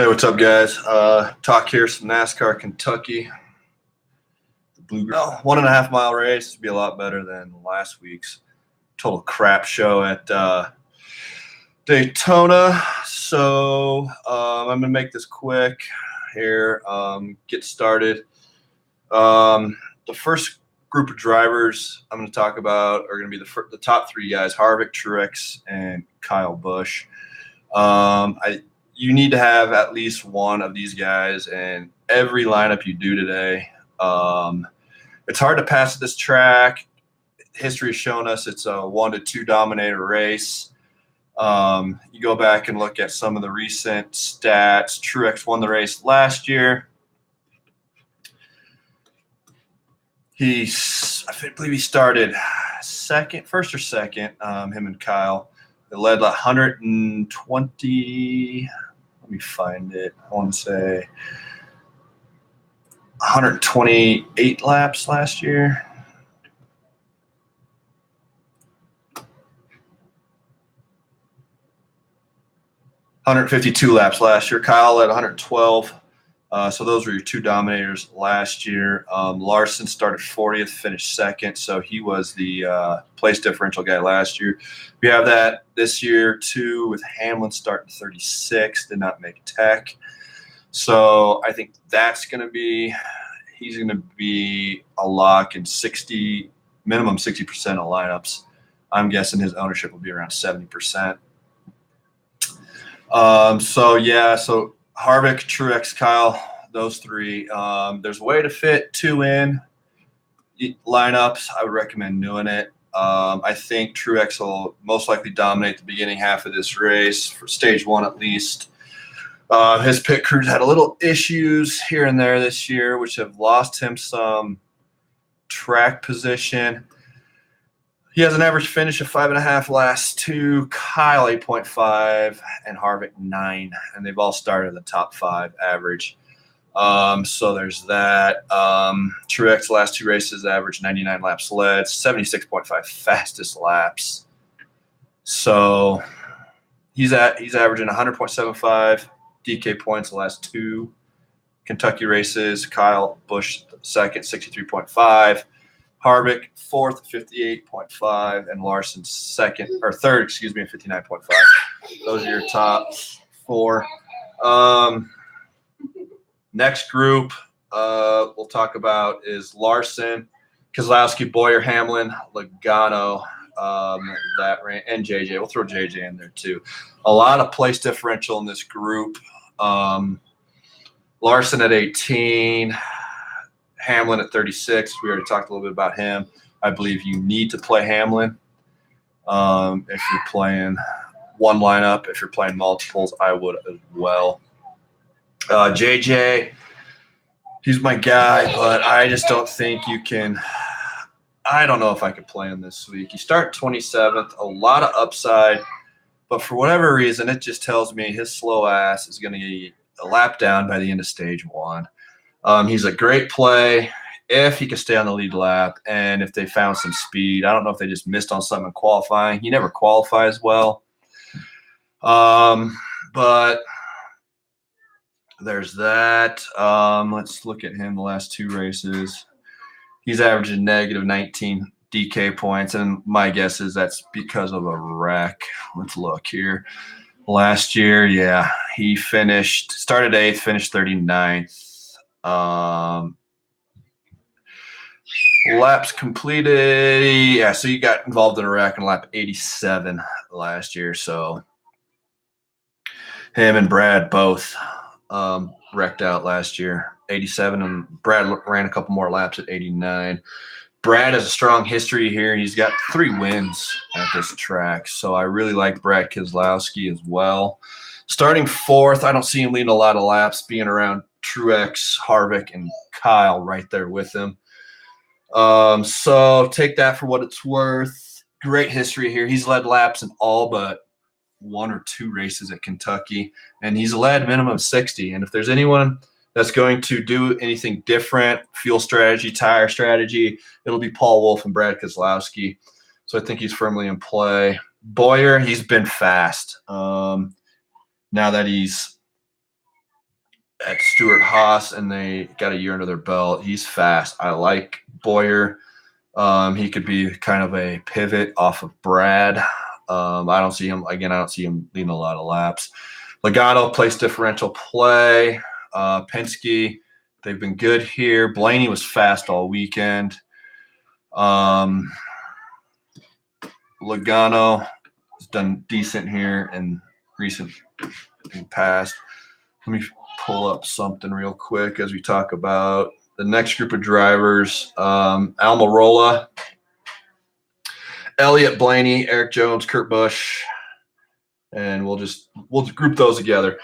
Hey, what's up, guys? Talk here, some NASCAR Kentucky. The Blue 1.5 mile race would be a lot better than last week's total crap show at Daytona. So I'm going to make this quick here, get started. The first group of drivers I'm going to talk about are going to be the top three guys: Harvick, Truex, and Kyle Busch. You need to have at least one of these guys in every lineup you do today. It's hard to pass at this track. History has shown us it's a 1-2 dominator race. You go back and look at some of the recent stats. Truex won the race last year. I believe he started first or second, him and Kyle. They led 120. Let me find it. I want to say 128 laps last year. $152 laps last year. Kyle led 112. So those were your two dominators last year. Larson started 40th, finished second. So he was the place differential guy last year. We have that this year too, with Hamlin starting 36, did not make tech. So I think he's going to be a lock in minimum 60% of lineups. I'm guessing his ownership will be around 70%. So Harvick, Truex, Kyle, those three. There's a way to fit two in lineups. I would recommend doing it. I think Truex will most likely dominate the beginning half of this race, for stage one at least. His pit crew's had a little issues here and there this year, which have lost him some track position. He has an average finish of 5.5 last two, Kyle 8.5, and Harvick 9, and they've all started in the top 5 average. So there's that. Truex last two races averaged 99 laps led, 76.5 fastest laps. So he's averaging 100.75 DK points the last two Kentucky races. Kyle Busch second, 63.5. Harvick fourth, 58.5, and Larson third, at 59.5. Those are your top 4. Next group we'll talk about is Larson, Keselowski, Boyer, Hamlin, Logano, and JJ. We'll throw JJ in there too. A lot of place differential in this group. Larson at 18. Hamlin at 36. We already talked a little bit about him. I believe you need to play Hamlin if you're playing one lineup. If you're playing multiples, I would as well. JJ, he's my guy, but I just don't think you can. I don't know if I could play him this week. You start 27th, a lot of upside, but for whatever reason, it just tells me his slow ass is going to get a lap down by the end of stage 1. He's a great play if he can stay on the lead lap and if they found some speed. I don't know if they just missed on something in qualifying. He never qualifies well. But there's that. Let's look at him the last two races. He's averaging negative 19 DK points, and my guess is that's because of a wreck. Let's look here. Last year, he started 8th, finished 39th. Laps completed. So you got involved in a wreck in lap 87 last year. So him and Brad both wrecked out last year, 87, and Brad ran a couple more laps at 89. Brad has a strong history here. He's got 3 wins at this track. So I really like Brad Keselowski as well. Starting 4th, I don't see him leading a lot of laps, being around Truex, Harvick, and Kyle right there with him. So take that for what it's worth. Great history here. He's led laps in all but 1 or 2 races at Kentucky, and he's led minimum 60. And if there's anyone that's going to do anything different, fuel strategy, tire strategy, it'll be Paul Wolf and Brad Keselowski. So I think he's firmly in play. Boyer, he's been fast. Now that he's at Stuart Haas, and they got a year under their belt. He's fast. I like Boyer. He could be kind of a pivot off of Brad. I don't see him leading a lot of laps. Logano, place differential play. Penske, they've been good here. Blaney was fast all weekend. Logano has done decent here in past. Let me pull up something real quick as we talk about the next group of drivers. Almirola, Elliott, Blaney, Eric Jones, Kurt Busch, and we'll group those together.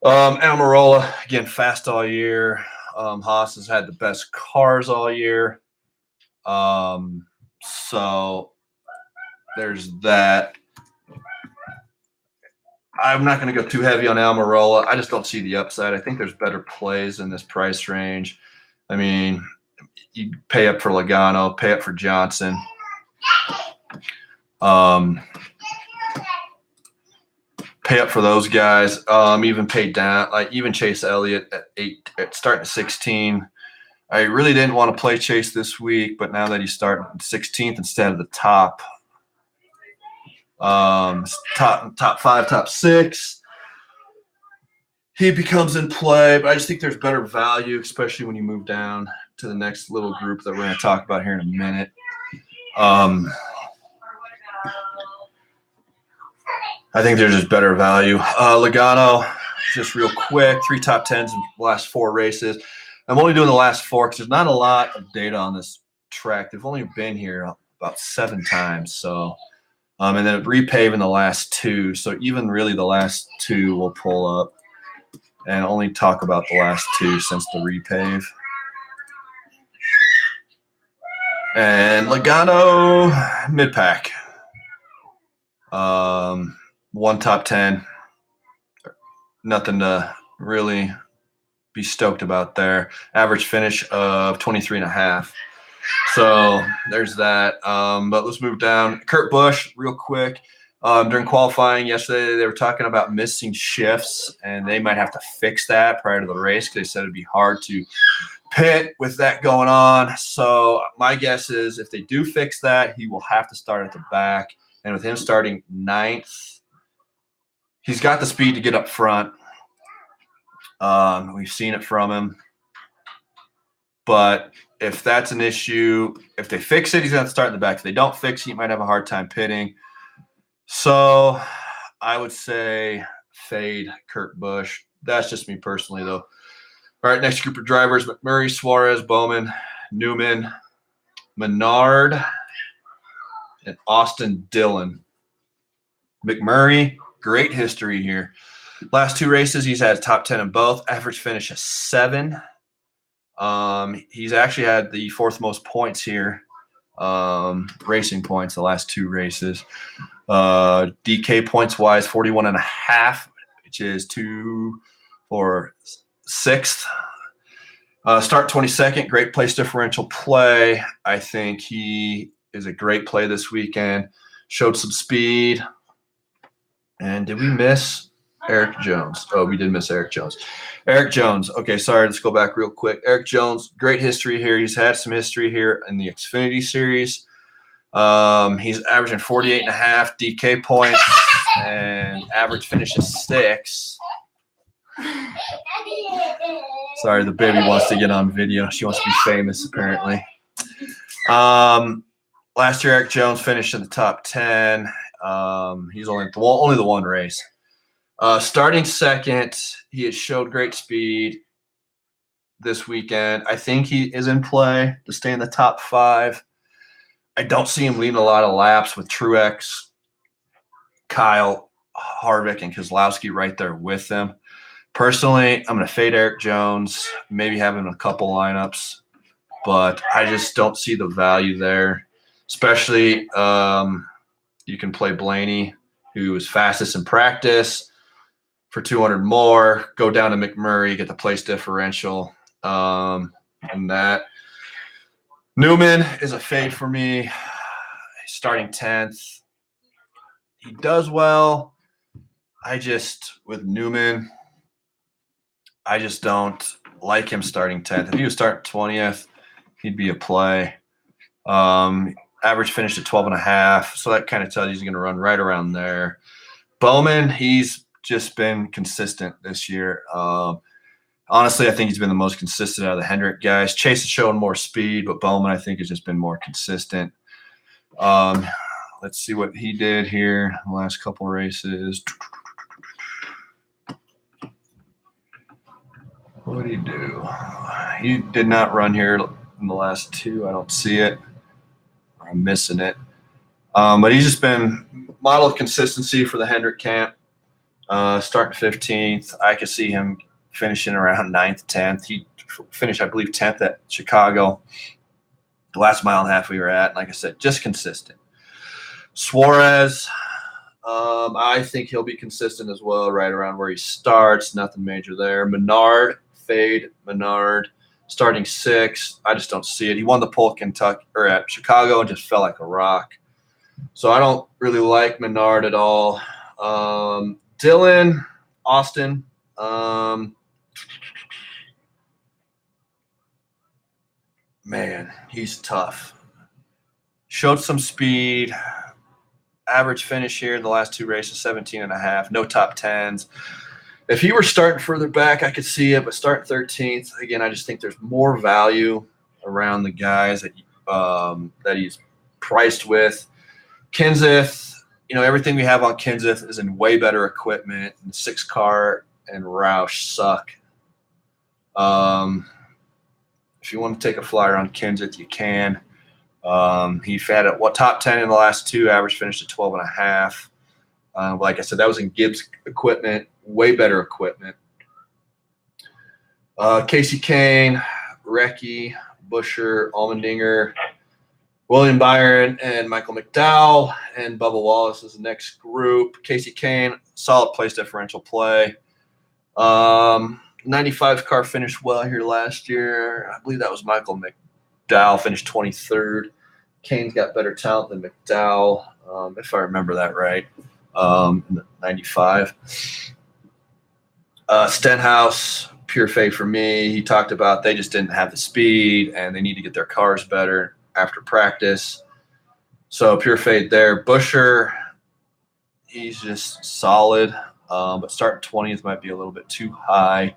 Almirola, again, fast all year. Haas has had the best cars all year. So there's that. I'm not going to go too heavy on Almirola. I just don't see the upside. I think there's better plays in this price range. I mean, you pay up for Logano, pay up for Johnson. Pay up for those guys. Even pay down, like even Chase Elliott at 8, starting at 16. I really didn't want to play Chase this week, but now that he's starting 16th instead of the top 5, top 6, he becomes in play. But I just think there's better value, especially when you move down to the next little group that we're going to talk about here in a minute. I think there's just better value. Logano, just real quick, 3 top 10s in the last 4 races. I'm only doing the last 4 because there's not a lot of data on this track. They've only been here about 7 times. So, and then repave in the last 2. So even really the last 2 we'll pull up and only talk about the last 2 since the repave. And Logano, mid-pack. 1 top 10. Nothing to really be stoked about there. Average finish of 23.5. So there's that. But let's move down. Kurt Busch, real quick. During qualifying yesterday, they were talking about missing shifts, and they might have to fix that prior to the race because they said it'd be hard to pit with that going on. So my guess is if they do fix that, he will have to start at the back. And with him starting 9th, he's got the speed to get up front. We've seen it from him. But if that's an issue, if they fix it, he's going to start in the back. If they don't fix it, he might have a hard time pitting. So I would say fade Kurt Busch. That's just me personally, though. All right, next group of drivers, McMurray, Suarez, Bowman, Newman, Menard, and Austin Dillon. McMurray, great history here. Last 2 races, he's had top 10 in both. Average finish is 7. He's actually had the 4th most points here, racing points the last 2 races. DK points-wise, 41.5, which is 2 for 6th. Start 22nd, great place differential play. I think he is a great play this weekend. Showed some speed. And did we miss Eric Jones? Oh, we did miss Eric Jones. Eric Jones. Okay, sorry. Let's go back real quick. Eric Jones, great history here. He's had some history here in the Xfinity Series. He's averaging 48.5 DK points and average finish is 6. Sorry, the baby wants to get on video. She wants to be famous, apparently. Last year, Eric Jones finished in the top 10. He's only the 1 race. Starting 2nd, he has showed great speed this weekend. I think he is in play to stay in the top 5. I don't see him leading a lot of laps with Truex, Kyle, Harvick, and Keselowski right there with them. Personally, I'm going to fade Eric Jones, maybe have him in a couple lineups, but I just don't see the value there, especially you can play Blaney, who is fastest in practice, for 200 more, go down to McMurray, get the place differential, and that. Newman is a fade for me. He's starting 10th. He does well. With Newman, I just don't like him starting 10th. If he was starting 20th, he'd be a play. Average finished at 12.5, so that kind of tells you he's going to run right around there. Bowman, he's just been consistent this year. Honestly, I think he's been the most consistent out of the Hendrick guys. Chase is showing more speed, but Bowman, I think, has just been more consistent. Let's see what he did here in the last couple races. What did he do? He did not run here in the last two. I don't see it. I'm missing it. But he's just been model of consistency for the Hendrick camp. Starting 15th. I could see him finishing around 9th, 10th. He finished, I believe, 10th at Chicago. The last mile and a half we were at. Like I said, just consistent. Suarez, I think he'll be consistent as well, right around where he starts. Nothing major there. Menard, fade Menard, starting 6th. I just don't see it. He won the pole at Kentucky or at Chicago and just fell like a rock. So I don't really like Menard at all. Dylan, Austin. Man, he's tough. Showed some speed. Average finish here in the last two races, 17.5. No top 10s. If he were starting further back, I could see it, but starting 13th, again, I just think there's more value around the guys that he's priced with. Kenseth, everything we have on Kenseth is in way better equipment. And 6-car and Roush suck. If you want to take a flyer on Kenseth, you can. He fed at top 10 in the last two. Average finished at 12.5. Like I said, that was in Gibbs equipment, way better equipment. Casey Kane, Recchi, Busher, Allmendinger, William Byron, and Michael McDowell, and Bubba Wallace is the next group. Casey Kane, solid place differential play. 95 car finished well here last year. I believe that was Michael McDowell, finished 23rd. Kane's got better talent than McDowell, if I remember that right, in the 95. Stenhouse, pure fade for me. He talked about they just didn't have the speed and they need to get their cars better after practice. So pure fade there. Busher, he's just solid, but starting 20th might be a little bit too high.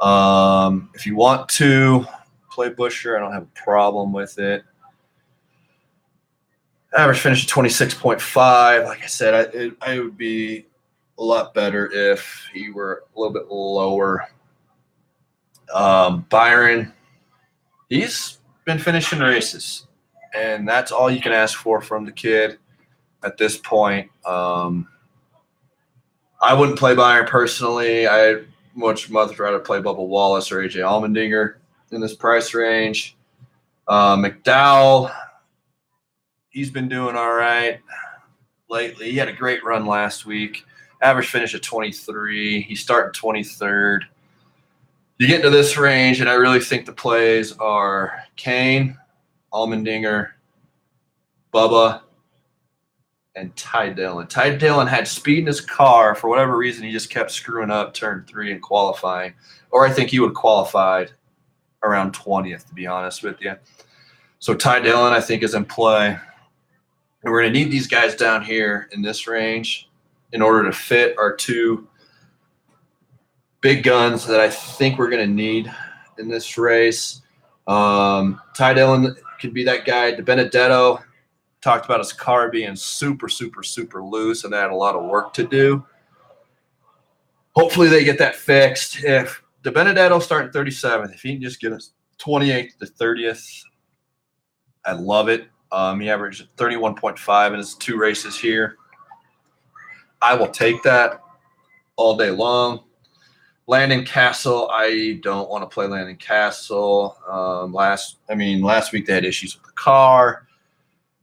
If you want to play Busher, I don't have a problem with it. Average finish at 26.5. Like I said, I would be a lot better if he were a little bit lower. Byron, he's been finishing races, and that's all you can ask for from the kid at this point. I wouldn't play Byron personally. I'd much rather play Bubba Wallace or AJ Allmendinger in this price range. McDowell, he's been doing all right lately. He had a great run last week. Average finish at 23. He's starting 23rd. You get into this range, and I really think the plays are Kane, Allmendinger, Bubba, and Ty Dillon. Ty Dillon had speed in his car. For whatever reason, he just kept screwing up turn 3 in qualifying. Or I think he would have qualified around 20th, to be honest with you. So Ty Dillon, I think, is in play. And we're going to need these guys down here in this range in order to fit our two big guns that I think we're going to need in this race. Ty Dillon could be that guy. DiBenedetto talked about his car being super, super, super loose, and they had a lot of work to do. Hopefully they get that fixed. If DiBenedetto starting 37th, if he can just get us 28th to 30th, I'd love it. He averaged 31.5 in his two races here. I will take that all day long. Landon Castle, I don't want to play Landon Castle. Last week they had issues with the car.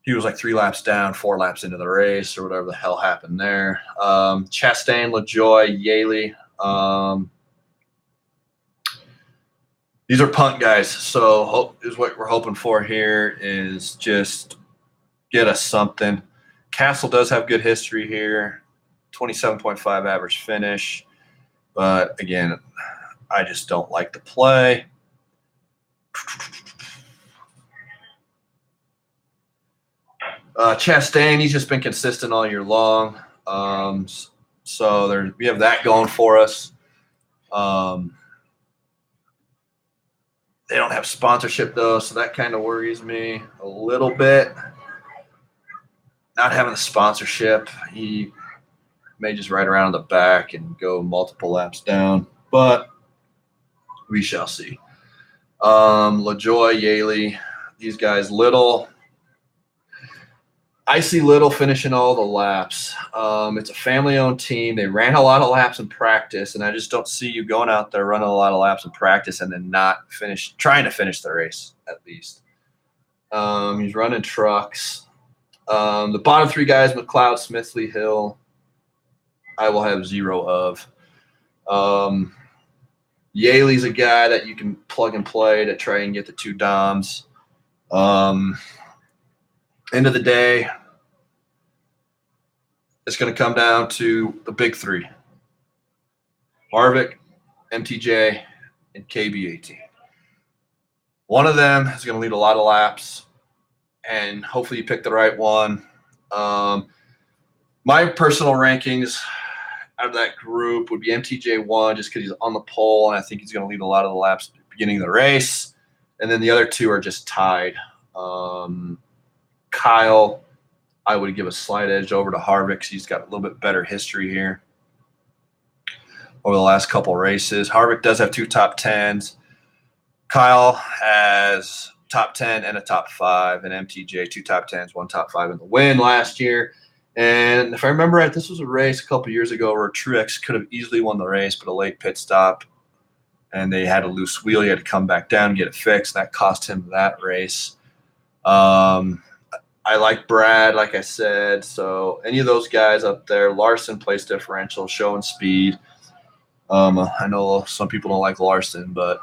He was like 3 laps down, 4 laps into the race, or whatever the hell happened there. Chastain, LaJoie, Yaley. These are punt guys, so is what we're hoping for here is just get us something. Castle does have good history here, 27.5 average finish. But, again, I just don't like the play. Chastain, he's just been consistent all year long. So we have that going for us. They don't have sponsorship, though, so that kind of worries me a little bit. Not having the sponsorship, he may just ride around the back and go multiple laps down, but we shall see. LaJoy, Yaley, these guys, Little. I see Little finishing all the laps. It's a family-owned team. They ran a lot of laps in practice, and I just don't see you going out there running a lot of laps in practice and then not trying to finish the race at least. He's running trucks. The bottom three guys, McLeod, Smithley, Hill, I will have 0 of. Yaley's a guy that you can plug and play to try and get the 2 DOMs. End of the day, it's going to come down to the big 3. Harvick, MTJ, and KB18. One of them is going to lead a lot of laps, and hopefully you pick the right one. My personal rankings out of that group would be MTJ 1 just because he's on the pole, and I think he's going to lead a lot of the laps at the beginning of the race. And then the other 2 are just tied. Kyle, I would give a slight edge over to Harvick because he's got a little bit better history here over the last couple races. Harvick does have 2 top 10s. Kyle has top 10 and a top 5, and MTJ 2 top 10s, 1 top 5 in the win last year. And if I remember right, this was a race a couple years ago where Truex could have easily won the race, but a late pit stop, and they had a loose wheel. He had to come back down and get it fixed. That cost him that race. I like Brad, like I said. So any of those guys up there, Larson plays differential, showing speed. I know some people don't like Larson, but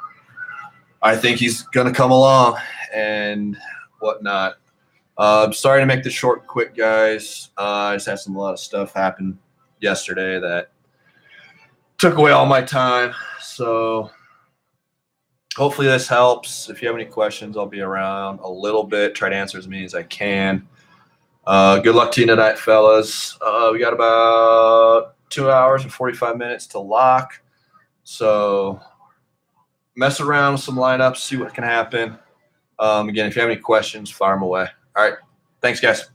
I think he's going to come along and whatnot. Sorry to make this short and quick, guys. I just had a lot of stuff happen yesterday that took away all my time. So hopefully this helps. If you have any questions, I'll be around a little bit, try to answer as many as I can. Good luck to you tonight, fellas. We got about 2 hours and 45 minutes to lock. So mess around with some lineups, see what can happen. Again, if you have any questions, fire them away. All right. Thanks, guys.